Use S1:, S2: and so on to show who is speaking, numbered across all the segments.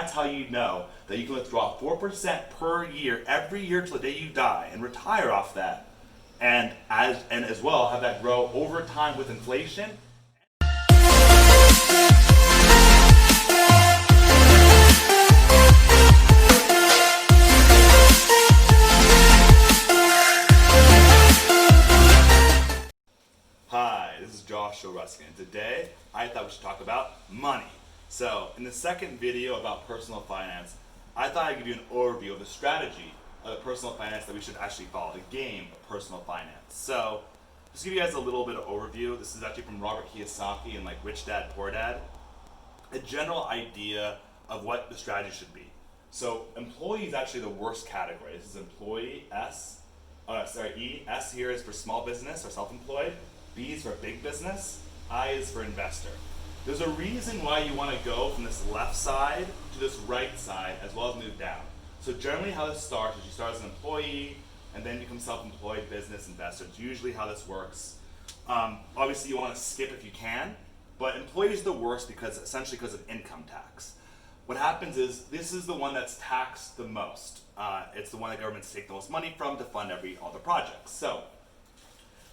S1: that's how you know that you can withdraw 4% per year, every year till the day you die, and retire off that. And as well have that grow over time with inflation. Hi, this is Joshua Ruskin, and today I thought we should talk about money. So, in the second video about personal finance, I thought I'd give you an overview of the strategy of the personal finance that we should actually follow, the game of personal finance. So, just to give you guys a little bit of overview, this is actually from Robert Kiyosaki and like Rich Dad, Poor Dad, a general idea of what the strategy should be. So, employee is actually the worst category. This is employee, E. S here is for small business or self-employed. B is for big business. I is for investor. There's a reason why you want to go from this left side to this right side as well as move down. So generally how this starts is you start as an employee and then become self-employed business investor. It's usually how this works. Obviously you want to skip if you can, but employee is the worst essentially because of income tax. What happens is this is the one that's taxed the most. It's the one that governments take the most money from to fund all the projects. So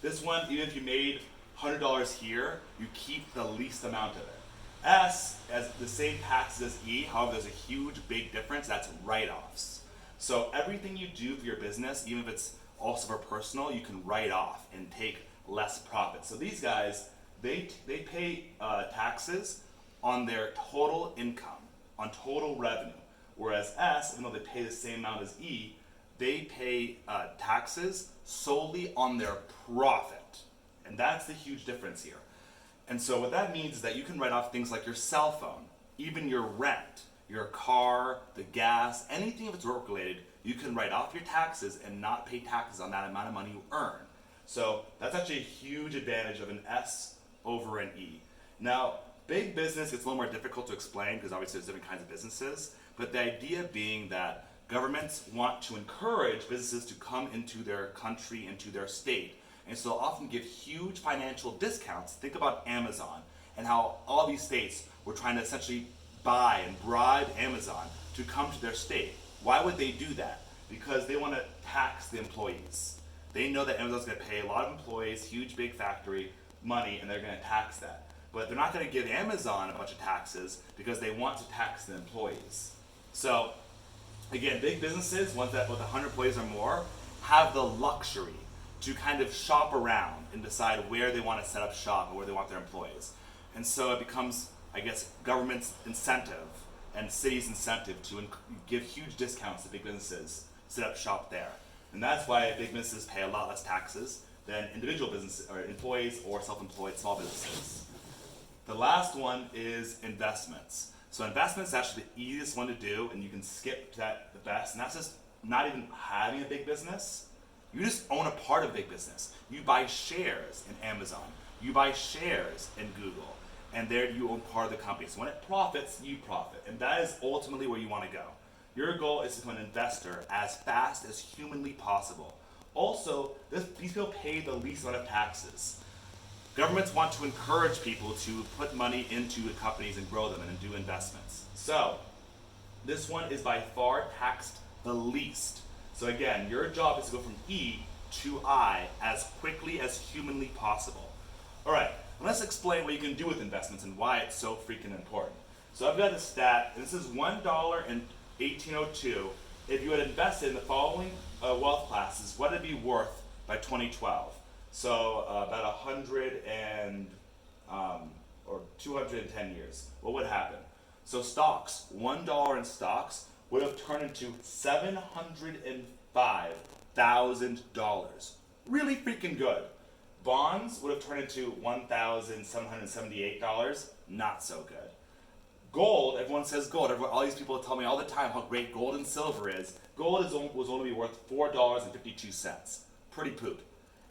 S1: this one, even if you made $100 here, you keep the least amount of it. S has the same taxes as E, however there's a huge big difference, that's write-offs. So everything you do for your business, even if it's also for personal, you can write off and take less profit. So these guys, they pay taxes on their total income, on total revenue. Whereas S, even though they pay the same amount as E, they pay taxes solely on their profit. And that's the huge difference here. And so what that means is that you can write off things like your cell phone, even your rent, your car, the gas, anything if it's work related, you can write off your taxes and not pay taxes on that amount of money you earn. So that's actually a huge advantage of an S over an E. Now, big business gets a little more difficult to explain because obviously there's different kinds of businesses, but the idea being that governments want to encourage businesses to come into their country, into their state. And so they'll often give huge financial discounts. Think about Amazon and how all these states were trying to essentially buy and bribe Amazon to come to their state. Why would they do that? Because they want to tax the employees. They know that Amazon's going to pay a lot of employees, huge big factory, money, and they're going to tax that. But they're not going to give Amazon a bunch of taxes because they want to tax the employees. So again, big businesses, ones that with 100 employees or more, have the luxury to kind of shop around and decide where they want to set up shop or where they want their employees. And so it becomes, I guess, government's incentive and cities' incentive to give huge discounts to big businesses set up shop there. And that's why big businesses pay a lot less taxes than individual businesses or employees or self-employed small businesses. The last one is investments. So investments is actually the easiest one to do, and you can skip that the best. And that's just not even having a big business. You just own a part of big business. You buy shares in Amazon. You buy shares in Google. And there you own part of the company. So when it profits, you profit. And that is ultimately where you want to go. Your goal is to become an investor as fast as humanly possible. Also, these people pay the least amount of taxes. Governments want to encourage people to put money into the companies and grow them and do investments. So this one is by far taxed the least. So again, your job is to go from E to I as quickly as humanly possible. All right, let's explain what you can do with investments and why it's so freaking important. So I've got a stat, and this is $1 in 1802. If you had invested in the following wealth classes, what would it be worth by 2012? So about 210 years. What would happen? So stocks, $1 in stocks would have turned into $705,000. Really freaking good. Bonds would have turned into $1,778. Not so good. Gold, everyone says gold. All these people tell me all the time how great gold and silver is. Gold was only worth $4.52. Pretty poop.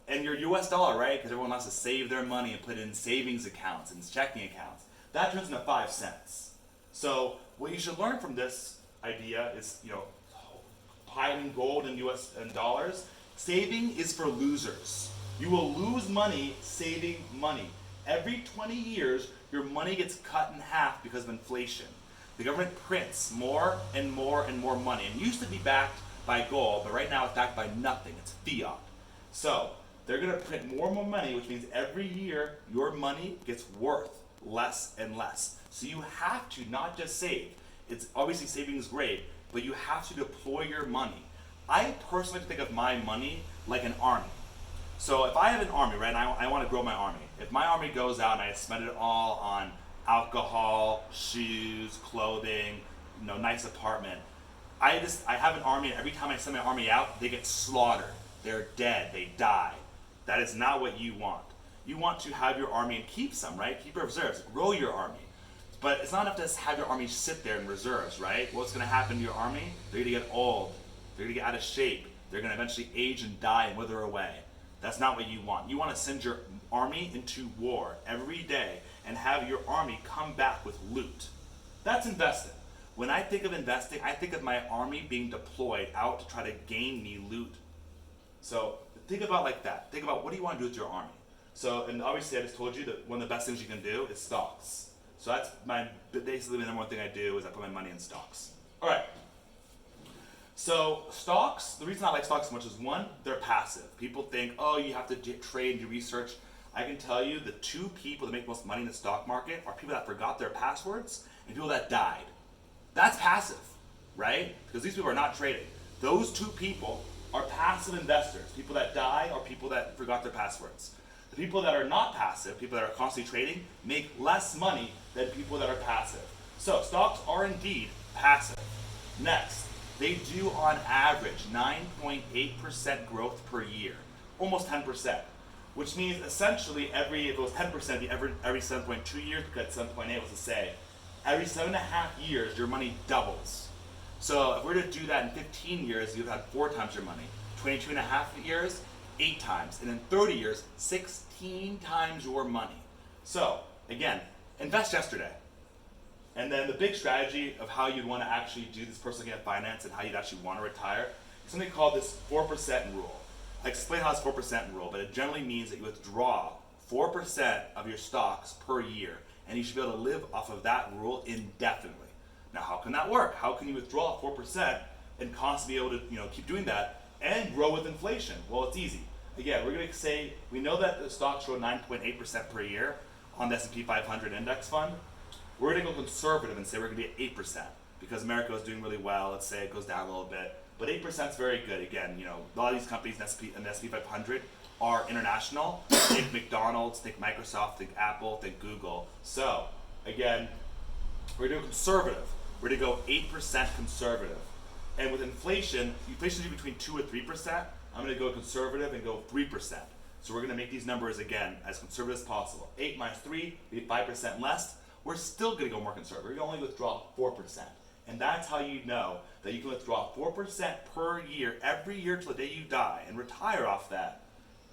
S1: And your US dollar, right? Because everyone wants to save their money and put it in savings accounts and checking accounts. That turns into 5 cents. So what you should learn from this idea is, piling gold in US and dollars. Saving is for losers. You will lose money saving money. Every 20 years, your money gets cut in half because of inflation. The government prints more and more and more money. It used to be backed by gold, but right now it's backed by nothing. It's fiat. So they're going to print more and more money, which means every year your money gets worth less and less. So you have to not just save. It's obviously saving is great, but you have to deploy your money. I personally think of my money like an army. So if I have an army, right, and I want to grow my army. If my army goes out and I spend it all on alcohol, shoes, clothing, nice apartment, I have an army, and every time I send my army out, they get slaughtered. They're dead. They die. That is not what you want. You want to have your army and keep some, right? Keep your reserves. Grow your army. But it's not enough to just have your army sit there in reserves, right? What's going to happen to your army? They're going to get old. They're going to get out of shape. They're going to eventually age and die and wither away. That's not what you want. You want to send your army into war every day and have your army come back with loot. That's investing. When I think of investing, I think of my army being deployed out to try to gain me loot. So think about it like that. Think about what do you want to do with your army. So, and obviously I just told you that one of the best things you can do is stocks. So that's basically the number one thing I do is I put my money in stocks. All right. So stocks, the reason I like stocks so much is one, they're passive. People think, oh, you have to trade and do research. I can tell you the two people that make most money in the stock market are people that forgot their passwords and people that died. That's passive, right? Because these people are not trading. Those two people are passive investors. People that die are people that forgot their passwords. The people that are not passive, people that are constantly trading, make less money than people that are passive. So stocks are indeed passive. Next, they do on average 9.8% growth per year, almost 10%, which means essentially if it was 10%, every 7.2 years, because 7.8 was to say, every 7.5 years your money doubles. So if we're to do that in 15 years, you've had 4 times your money. 22.5 years, 8 times. And in 30 years, 16 times your money. So again, invest yesterday. And then the big strategy of how you'd want to actually do this personal finance and how you'd actually want to retire is something called this 4% rule. I explain how this 4% rule, but it generally means that you withdraw 4% of your stocks per year, and you should be able to live off of that rule indefinitely. Now, how can that work? How can you withdraw 4% and constantly be able to keep doing that and grow with inflation? Well, it's easy. Again, we're going to say we know that the stocks grow 9.8% per year on the S&P 500 index fund. We're going to go conservative and say we're going to be at 8% because America is doing really well. Let's say it goes down a little bit, but 8% is very good. Again, a lot of these companies in the S&P 500 are international. Think McDonald's, think Microsoft, think Apple, think Google. So again, we're going to do conservative. We're going to go 8% conservative. And with inflation is between 2 and 3%. I'm going to go conservative and go 3%. So we're going to make these numbers again as conservative as possible. 8 minus 3, be 5% less. We're still going to go more conservative. You only withdraw 4%. And that's how you know that you can withdraw 4% per year, every year till the day you die, and retire off that.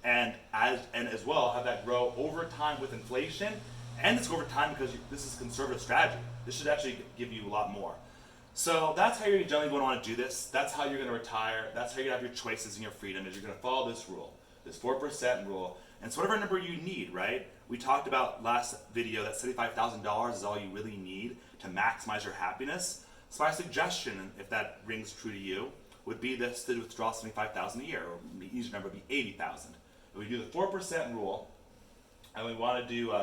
S1: And as well have that grow over time with inflation, and it's over time because this is conservative strategy. This should actually give you a lot more. So that's how you're generally going to want to do this. That's how you're going to retire. That's how you're going to have your choices and your freedom, is you're going to follow this rule, this 4% rule. And it's whatever number you need, right? We talked about last video that $75,000 is all you really need to maximize your happiness. So my suggestion, if that rings true to you, would be this to withdraw $75,000 a year, or the easier number would be $80,000. If we do the 4% rule, and we want to do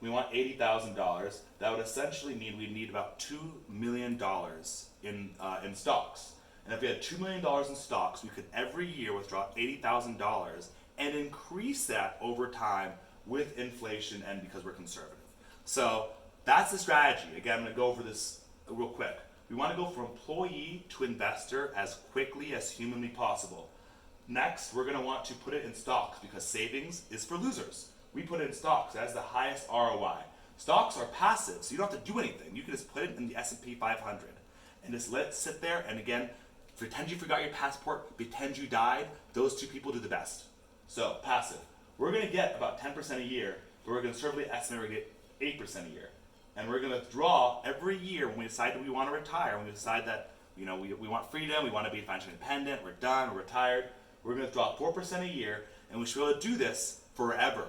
S1: we want $80,000, that would essentially mean we'd need about $2 million in stocks. And if we had $2 million in stocks, we could every year withdraw $80,000 and increase that over time with inflation and because we're conservative. So that's the strategy. Again, I'm going to go over this real quick. We want to go from employee to investor as quickly as humanly possible. Next, we're going to want to put it in stocks because savings is for losers. We put it in stocks. That has the highest ROI. Stocks are passive, so you don't have to do anything. You can just put it in the S&P 500 and just let it sit there. And again, pretend you forgot your passport, pretend you died. Those two people do the best. So passive. We're going to get about 10% a year, but we're going to conservatively estimate we're going to get 8% a year. And we're going to draw every year when we decide that we want to retire, when we decide that we want freedom, we want to be financially independent, we're done, we're retired. We're going to draw 4% a year, and we should be able to do this forever.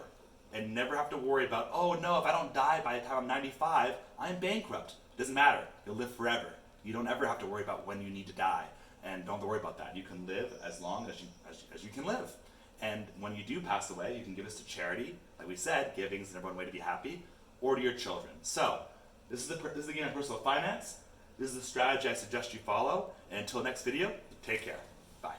S1: and never have to worry about, oh no, if I don't die by the time I'm 95, I'm bankrupt. Doesn't matter. You'll live forever. You don't ever have to worry about when you need to die. And don't worry about that. You can live as long as you can live. And when you do pass away, you can give this to charity. Like we said, giving is the number one way to be happy, or to your children. So, this is the game of personal finance. This is the strategy I suggest you follow. And until next video, take care. Bye.